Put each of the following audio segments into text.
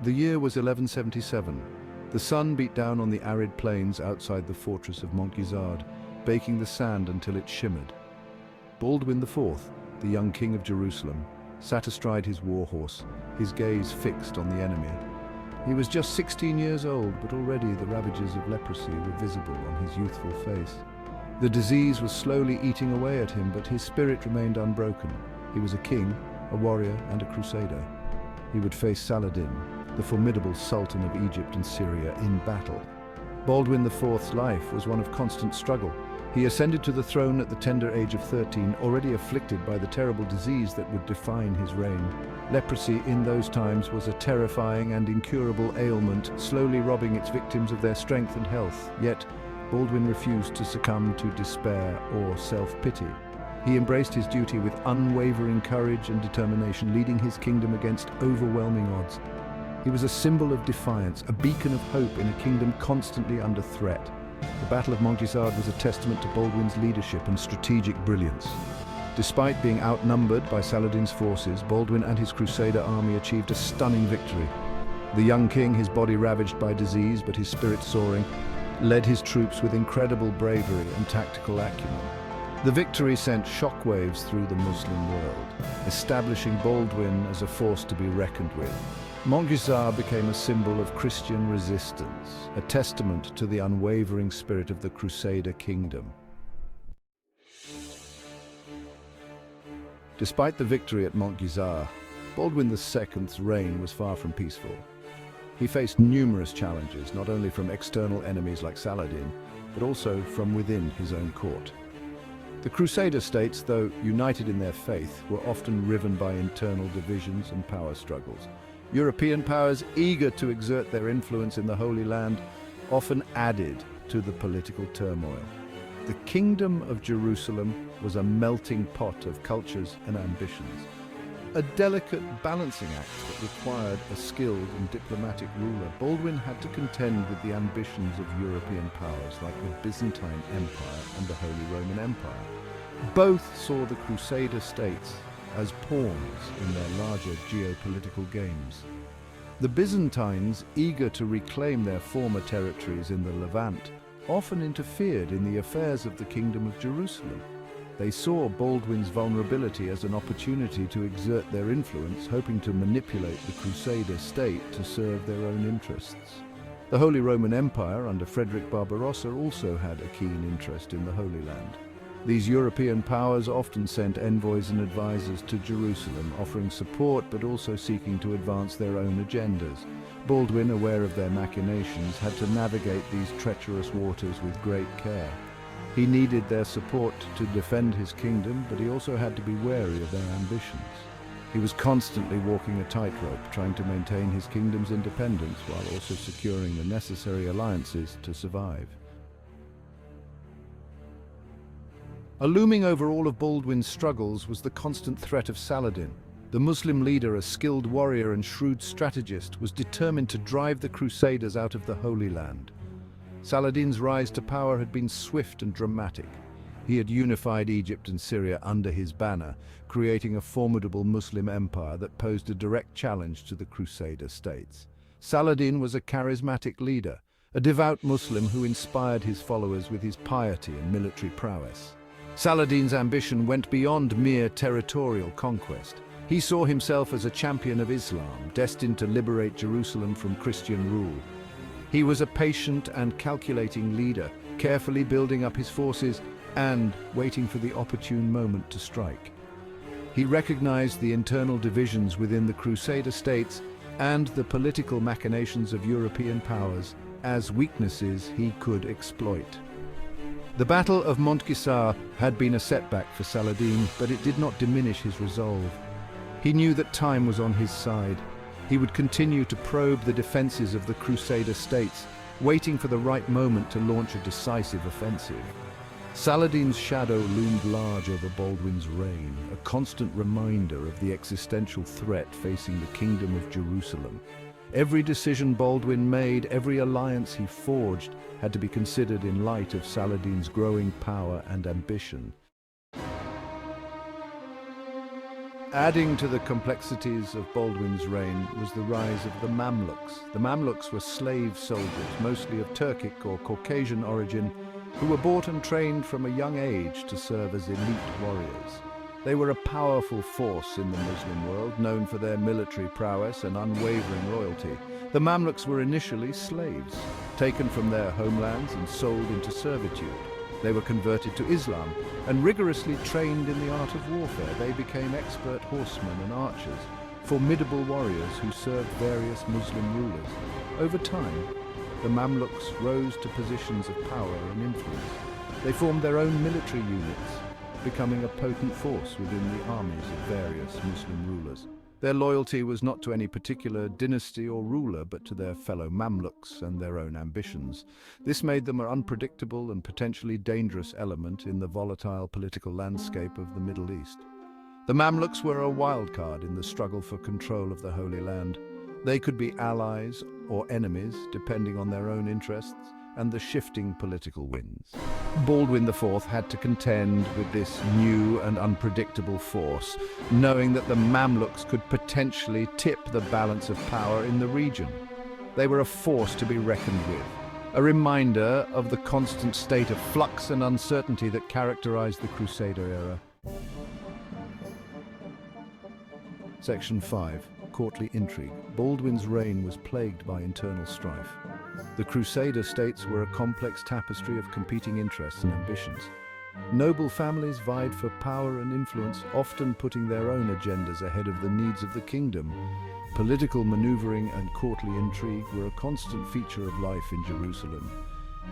The year was 1177. The sun beat down on the arid plains outside the fortress of Montgisard, baking the sand until it shimmered. Baldwin IV, the young king of Jerusalem, sat astride his war horse, his gaze fixed on the enemy. He was just 16 years old, but already the ravages of leprosy were visible on his youthful face. The disease was slowly eating away at him, but his spirit remained unbroken. He was a king, a warrior, and a crusader. He would face Saladin, the formidable Sultan of Egypt and Syria, in battle. Baldwin IV's life was one of constant struggle. He ascended to the throne at the tender age of 13, already afflicted by the terrible disease that would define his reign. Leprosy in those times was a terrifying and incurable ailment, slowly robbing its victims of their strength and health. Yet, Baldwin refused to succumb to despair or self-pity. He embraced his duty with unwavering courage and determination, leading his kingdom against overwhelming odds. He was a symbol of defiance, a beacon of hope in a kingdom constantly under threat. The Battle of Montgisard was a testament to Baldwin's leadership and strategic brilliance. Despite being outnumbered by Saladin's forces, Baldwin and his Crusader army achieved a stunning victory. The young king, his body ravaged by disease but his spirit soaring, led his troops with incredible bravery and tactical acumen. The victory sent shockwaves through the Muslim world, establishing Baldwin as a force to be reckoned with. Montgisard became a symbol of Christian resistance, a testament to the unwavering spirit of the Crusader kingdom. Despite the victory at Montgisard, Baldwin II's reign was far from peaceful. He faced numerous challenges, not only from external enemies like Saladin, but also from within his own court. The Crusader states, though united in their faith, were often riven by internal divisions and power struggles. European powers eager to exert their influence in the Holy Land often added to the political turmoil. The Kingdom of Jerusalem was a melting pot of cultures and ambitions, a delicate balancing act that required a skilled and diplomatic ruler. Baldwin had to contend with the ambitions of European powers like the Byzantine Empire and the Holy Roman Empire. Both saw the Crusader states as pawns in their larger geopolitical games. The Byzantines, eager to reclaim their former territories in the Levant, often interfered in the affairs of the Kingdom of Jerusalem. They saw Baldwin's vulnerability as an opportunity to exert their influence, hoping to manipulate the Crusader state to serve their own interests. The Holy Roman Empire, under Frederick Barbarossa, also had a keen interest in the Holy Land. These European powers often sent envoys and advisors to Jerusalem, offering support but also seeking to advance their own agendas. Baldwin, aware of their machinations, had to navigate these treacherous waters with great care. He needed their support to defend his kingdom, but he also had to be wary of their ambitions. He was constantly walking a tightrope, trying to maintain his kingdom's independence while also securing the necessary alliances to survive. Looming over all of Baldwin's struggles was the constant threat of Saladin. The Muslim leader, a skilled warrior and shrewd strategist, was determined to drive the Crusaders out of the Holy Land. Saladin's rise to power had been swift and dramatic. He had unified Egypt and Syria under his banner, creating a formidable Muslim empire that posed a direct challenge to the Crusader states. Saladin was a charismatic leader, a devout Muslim who inspired his followers with his piety and military prowess. Saladin's ambition went beyond mere territorial conquest. He saw himself as a champion of Islam, destined to liberate Jerusalem from Christian rule. He was a patient and calculating leader, carefully building up his forces and waiting for the opportune moment to strike. He recognized the internal divisions within the Crusader states and the political machinations of European powers as weaknesses he could exploit. The Battle of Montgisard had been a setback for Saladin, but it did not diminish his resolve. He knew that time was on his side. He would continue to probe the defenses of the Crusader states, waiting for the right moment to launch a decisive offensive. Saladin's shadow loomed large over Baldwin's reign, a constant reminder of the existential threat facing the Kingdom of Jerusalem. Every decision Baldwin made, every alliance he forged, had to be considered in light of Saladin's growing power and ambition. Adding to the complexities of Baldwin's reign was the rise of the Mamluks. The Mamluks were slave soldiers, mostly of Turkic or Caucasian origin, who were bought and trained from a young age to serve as elite warriors. They were a powerful force in the Muslim world, known for their military prowess and unwavering loyalty. The Mamluks were initially slaves, taken from their homelands and sold into servitude. They were converted to Islam and rigorously trained in the art of warfare. They became expert horsemen and archers, formidable warriors who served various Muslim rulers. Over time, the Mamluks rose to positions of power and influence. They formed their own military units, becoming a potent force within the armies of various Muslim rulers. Their loyalty was not to any particular dynasty or ruler, but to their fellow Mamluks and their own ambitions. This made them an unpredictable and potentially dangerous element in the volatile political landscape of the Middle East. The Mamluks were a wild card in the struggle for control of the Holy Land. They could be allies or enemies, depending on their own interests and the shifting political winds. Baldwin IV had to contend with this new and unpredictable force, knowing that the Mamluks could potentially tip the balance of power in the region. They were a force to be reckoned with, a reminder of the constant state of flux and uncertainty that characterized the Crusader era. Section 5. Courtly intrigue. Baldwin's reign was plagued by internal strife. The Crusader states were a complex tapestry of competing interests and ambitions. Noble families vied for power and influence, often putting their own agendas ahead of the needs of the kingdom. Political maneuvering and courtly intrigue were a constant feature of life in Jerusalem.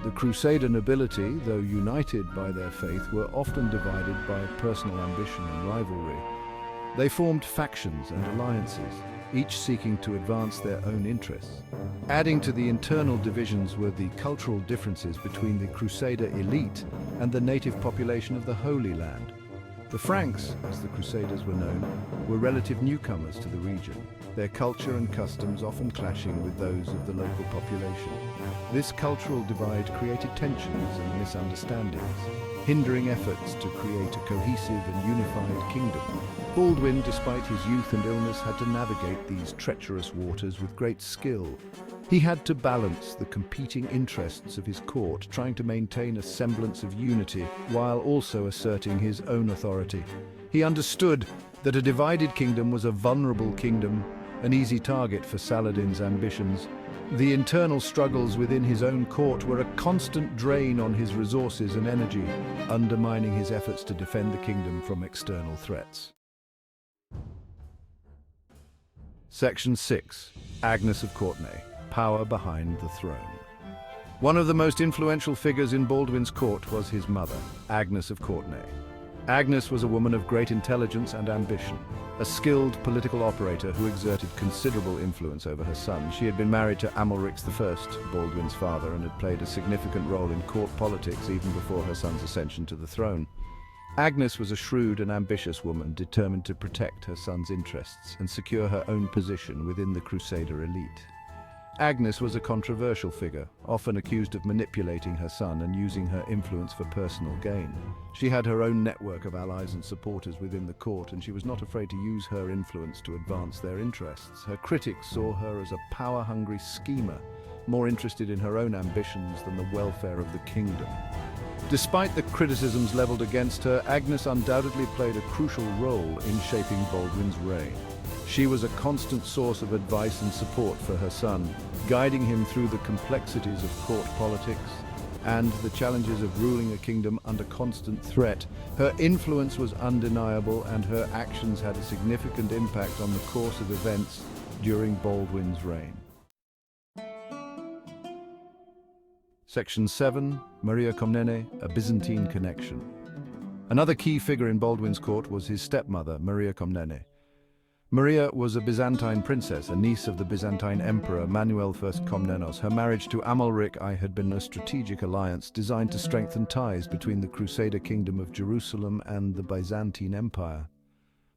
The Crusader nobility, though united by their faith, were often divided by personal ambition and rivalry. They formed factions and alliances, each seeking to advance their own interests. Adding to the internal divisions were the cultural differences between the Crusader elite and the native population of the Holy Land. The Franks, as the Crusaders were known, were relative newcomers to the region, their culture and customs often clashing with those of the local population. This cultural divide created tensions and misunderstandings, hindering efforts to create a cohesive and unified kingdom. Baldwin, despite his youth and illness, had to navigate these treacherous waters with great skill. He had to balance the competing interests of his court, trying to maintain a semblance of unity while also asserting his own authority. He understood that a divided kingdom was a vulnerable kingdom, an easy target for Saladin's ambitions. The internal struggles within his own court were a constant drain on his resources and energy, undermining his efforts to defend the kingdom from external threats. Section 6. Agnes of Courtenay. Power behind the throne. One of the most influential figures in Baldwin's court was his mother, Agnes of Courtenay. Agnes was a woman of great intelligence and ambition, a skilled political operator who exerted considerable influence over her son. She had been married to Mamluk I, Baldwin's father, and had played a significant role in court politics even before her son's ascension to the throne. Agnes was a shrewd and ambitious woman determined to protect her son's interests and secure her own position within the Crusader elite. Agnes was a controversial figure, often accused of manipulating her son and using her influence for personal gain. She had her own network of allies and supporters within the court, and she was not afraid to use her influence to advance their interests. Her critics saw her as a power-hungry schemer, more interested in her own ambitions than the welfare of the kingdom. Despite the criticisms leveled against her, Agnes undoubtedly played a crucial role in shaping Baldwin's reign. She was a constant source of advice and support for her son, guiding him through the complexities of court politics and the challenges of ruling a kingdom under constant threat. Her influence was undeniable, and her actions had a significant impact on the course of events during Baldwin's reign. Section 7. Maria Comnene, a Byzantine Connection. Another key figure in Baldwin's court was his stepmother, Maria Comnene. Maria was a Byzantine princess, a niece of the Byzantine Emperor Manuel I Komnenos. Her marriage to Amalric I had been a strategic alliance designed to strengthen ties between the Crusader Kingdom of Jerusalem and the Byzantine Empire.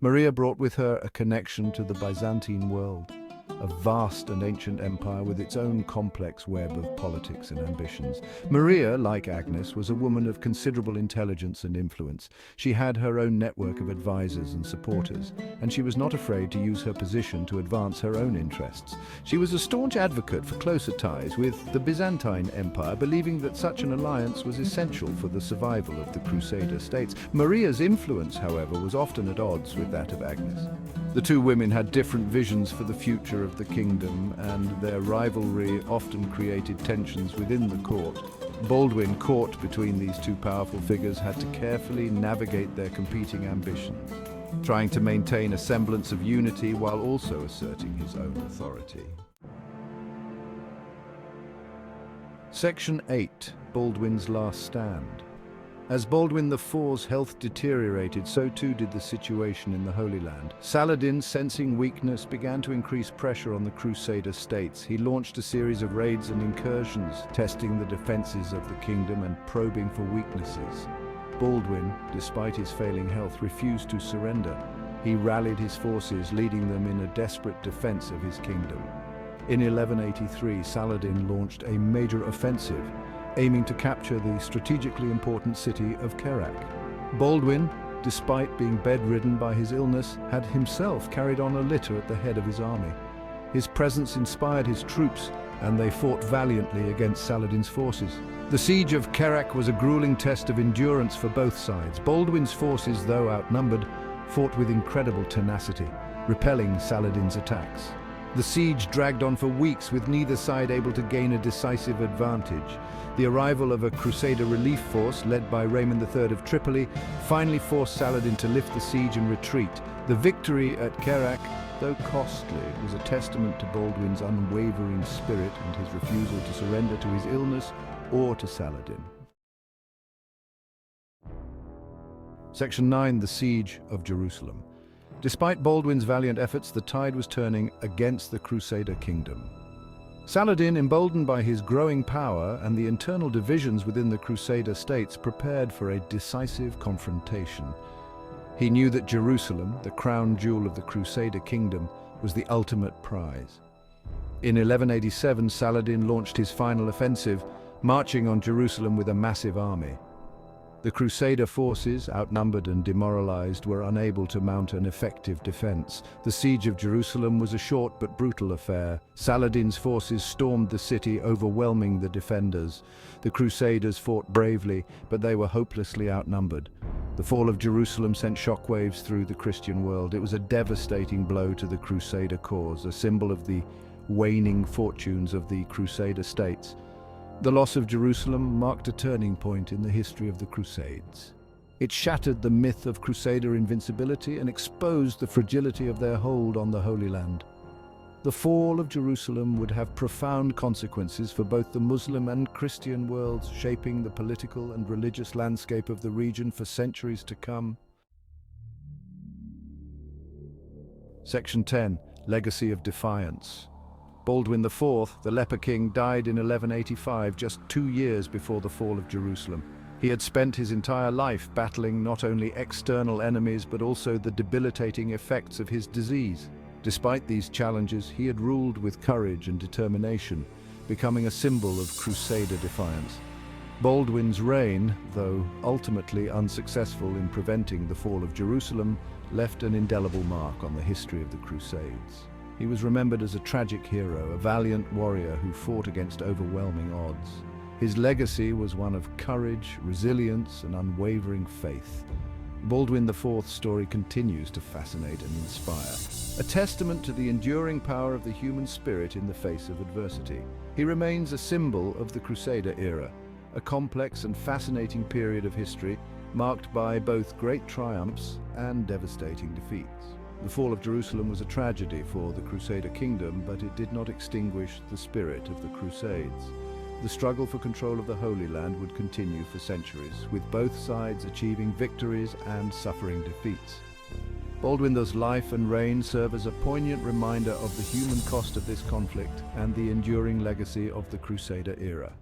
Maria brought with her a connection to the Byzantine world, a vast and ancient empire with its own complex web of politics and ambitions. Maria, like Agnes, was a woman of considerable intelligence and influence. She had her own network of advisors and supporters, and she was not afraid to use her position to advance her own interests. She was a staunch advocate for closer ties with the Byzantine Empire, believing that such an alliance was essential for the survival of the Crusader states. Maria's influence, however, was often at odds with that of Agnes. The two women had different visions for the future of the kingdom, and their rivalry often created tensions within the court. Baldwin, caught between these two powerful figures, had to carefully navigate their competing ambitions, trying to maintain a semblance of unity while also asserting his own authority. Section 8. Baldwin's Last Stand. As Baldwin IV's health deteriorated, so too did the situation in the Holy Land. Saladin, sensing weakness, began to increase pressure on the Crusader states. He launched a series of raids and incursions, testing the defenses of the kingdom and probing for weaknesses. Baldwin, despite his failing health, refused to surrender. He rallied his forces, leading them in a desperate defense of his kingdom. In 1183, Saladin launched a major offensive, aiming to capture the strategically important city of Kerak. Baldwin, despite being bedridden by his illness, had himself carried on a litter at the head of his army. His presence inspired his troops, and they fought valiantly against Saladin's forces. The siege of Kerak was a grueling test of endurance for both sides. Baldwin's forces, though outnumbered, fought with incredible tenacity, repelling Saladin's attacks. The siege dragged on for weeks, with neither side able to gain a decisive advantage. The arrival of a Crusader relief force, led by Raymond III of Tripoli, finally forced Saladin to lift the siege and retreat. The victory at Kerak, though costly, was a testament to Baldwin's unwavering spirit and his refusal to surrender to his illness or to Saladin. Section 9. The Siege of Jerusalem. Despite Baldwin's valiant efforts, the tide was turning against the Crusader kingdom. Saladin, emboldened by his growing power and the internal divisions within the Crusader states, prepared for a decisive confrontation. He knew that Jerusalem, the crown jewel of the Crusader kingdom, was the ultimate prize. In 1187, Saladin launched his final offensive, marching on Jerusalem with a massive army. The Crusader forces, outnumbered and demoralized, were unable to mount an effective defense. The siege of Jerusalem was a short but brutal affair. Saladin's forces stormed the city, overwhelming the defenders. The Crusaders fought bravely, but they were hopelessly outnumbered. The fall of Jerusalem sent shockwaves through the Christian world. It was a devastating blow to the Crusader cause, a symbol of the waning fortunes of the Crusader states. The loss of Jerusalem marked a turning point in the history of the Crusades. It shattered the myth of Crusader invincibility and exposed the fragility of their hold on the Holy Land. The fall of Jerusalem would have profound consequences for both the Muslim and Christian worlds, shaping the political and religious landscape of the region for centuries to come. Section 10. Legacy of Defiance. Baldwin IV, the Leper King, died in 1185, just 2 years before the fall of Jerusalem. He had spent his entire life battling not only external enemies but also the debilitating effects of his disease. Despite these challenges, he had ruled with courage and determination, becoming a symbol of Crusader defiance. Baldwin's reign, though ultimately unsuccessful in preventing the fall of Jerusalem, left an indelible mark on the history of the Crusades. He was remembered as a tragic hero, a valiant warrior who fought against overwhelming odds. His legacy was one of courage, resilience, and unwavering faith. Baldwin IV's story continues to fascinate and inspire, a testament to the enduring power of the human spirit in the face of adversity. He remains a symbol of the Crusader era, a complex and fascinating period of history marked by both great triumphs and devastating defeats. The fall of Jerusalem was a tragedy for the Crusader kingdom, but it did not extinguish the spirit of the Crusades. The struggle for control of the Holy Land would continue for centuries, with both sides achieving victories and suffering defeats. Baldwin's life and reign serve as a poignant reminder of the human cost of this conflict and the enduring legacy of the Crusader era.